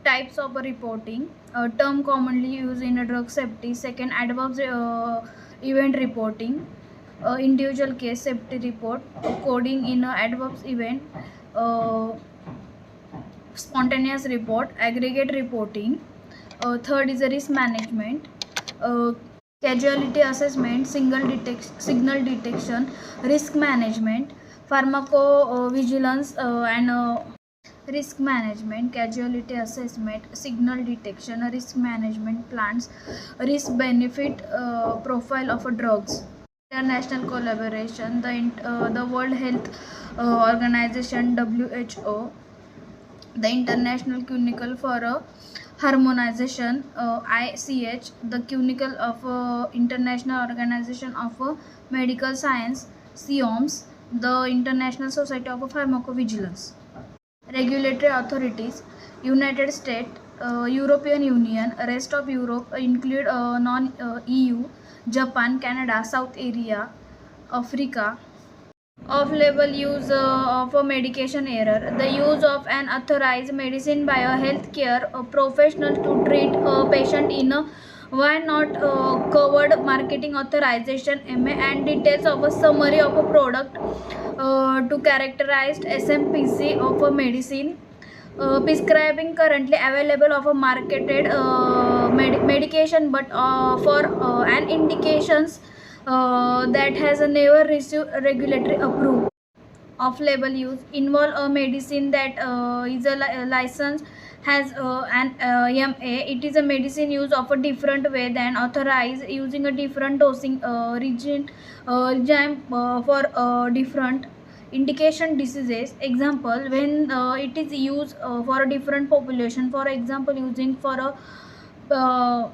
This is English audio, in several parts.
Types of reporting. A term commonly used in drug safety. Second, adverse event reporting. Individual case safety report. Coding in adverse event. Uh, Spontaneous report. Aggregate reporting. Third is a risk management. Uh, Casualty assessment. Signal detection. Risk management. Pharmacovigilance and risk management, casualty assessment, signal detection, risk management plans, risk benefit profile of drugs. International collaboration, the World Health Organization WHO, the International Clinical for Harmonization ICH, the Clinical of International Organization of Medical Science CIOMS, the International Society of Pharmacovigilance. Regulatory authorities, United States, European Union, rest of Europe include non-EU, Japan, Canada, South Area, Africa. Off-label use of a medication error. The use of an authorized medicine by a healthcare professional to treat a patient in a why not covered marketing authorization MA and details of a summary of a product to characterized SMPC of a medicine. Prescribing currently available of a marketed medication but for an indications that has never received regulatory approval. Off-label use involve a medicine that is a license has an MA. It is a medicine used of a different way than authorized, using a different dosing regime for different indication diseases. Example, when it is used for a different population, for example using for a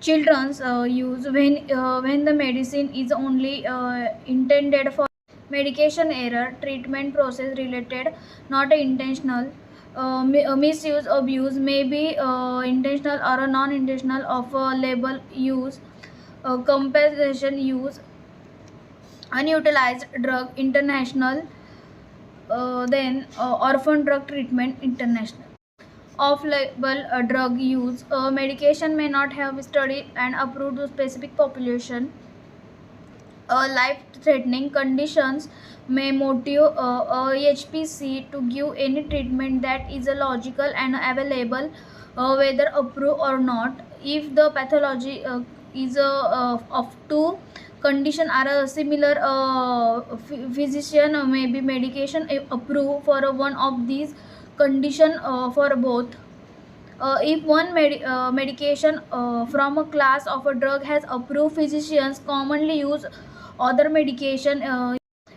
children's use when the medicine is only intended for medication error, treatment process related, not intentional. Misuse, abuse may be intentional or non-intentional of label use, compensation use, unutilized drug international, then orphan drug treatment international. Off-label drug use, medication may not have studied and approved to specific population. Life-threatening conditions may motivate HPC to give any treatment that is logical and available, whether approved or not. If the pathology is of two condition are similar, physician may be medication approved for one of these condition for both. If one medication from a class of a drug has approved, physicians commonly use other medication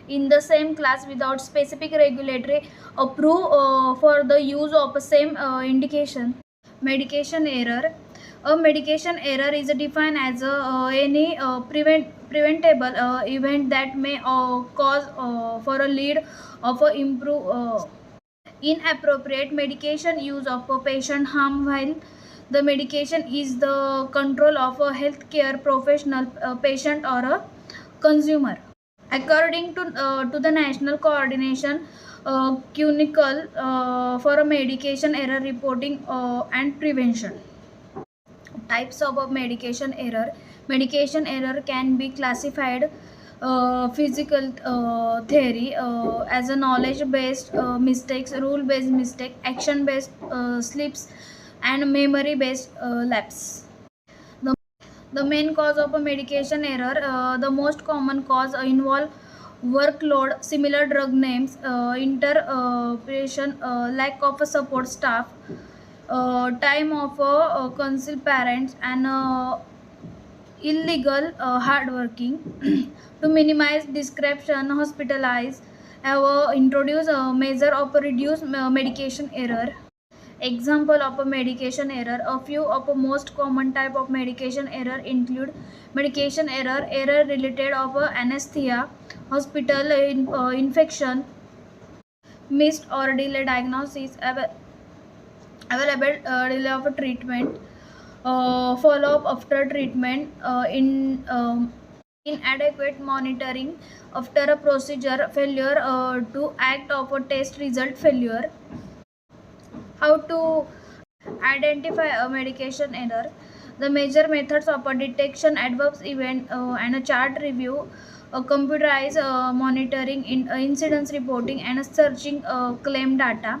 in the same class without specific regulatory approval for the use of the same indication. Medication error. A medication error is defined as any preventable event that may cause for a lead of a improve inappropriate medication use of a patient harm while the medication is the control of a healthcare professional, patient or a consumer. According to the National Coordination Clinical for a medication error reporting and prevention. Types of medication error. Medication error can be classified physical theory as a knowledge based mistakes, rule based mistake, action based slips, and memory based lapse. The main cause of a medication error, the most common cause involve workload, similar drug names, interpretation, lack of a support staff, time of concealed parents, and illegal hardworking. To minimize description, hospitalize have introduced a measure of reduced medication error. Example of a medication error. A few of the most common type of medication error include medication error, error related of anesthesia, hospital infection, missed or delayed diagnosis, available delay of treatment, follow-up after treatment, inadequate monitoring after a procedure, failure to act of a test result failure. How to Identify a medication error. The major methods of a detection, adverse event, and a chart review, computerized monitoring, incidence reporting, and searching claim data.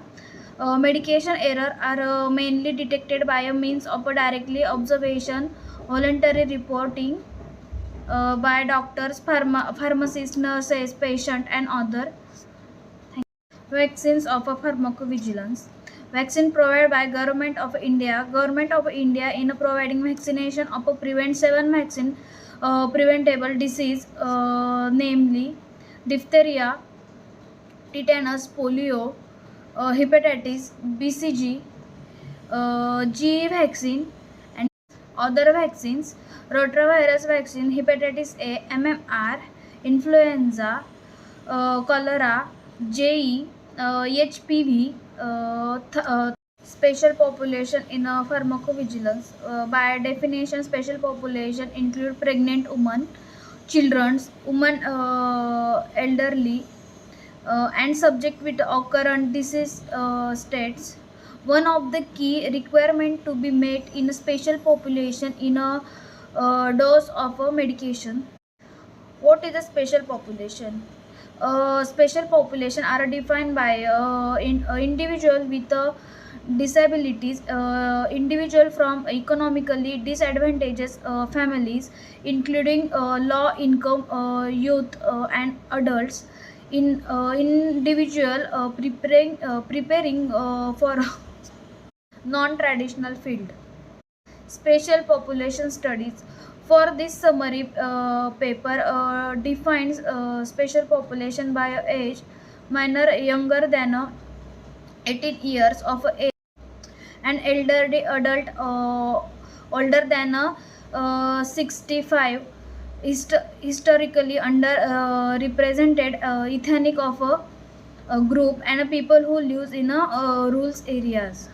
Medication error are mainly detected by a means of a directly observation, voluntary reporting by doctors, pharmacists, nurses, patient, and other. Vaccines of a pharmacovigilance. Vaccine provided by Government of India. Government of India in providing vaccination of a prevent 7 vaccine preventable disease, namely diphtheria, tetanus, polio, hepatitis, BCG, GE vaccine, and other vaccines, rotavirus vaccine, hepatitis A, MMR, influenza, cholera, JE, HPV, special population in pharmacovigilance. By definition, special population include pregnant women, children, women, elderly, and subject with occurrent disease states. One of the key requirement to be met in a special population in a dose of a medication. What is a special population? Special population are defined by individual with disabilities, individual from economically disadvantaged families, including low income youth and adults, in individual preparing for non-traditional field. Special population studies. For this summary paper defines special population by age minor younger than 18 years of age and elderly adult older than 65, historically under represented ethnic of a group, and people who lives in rural areas.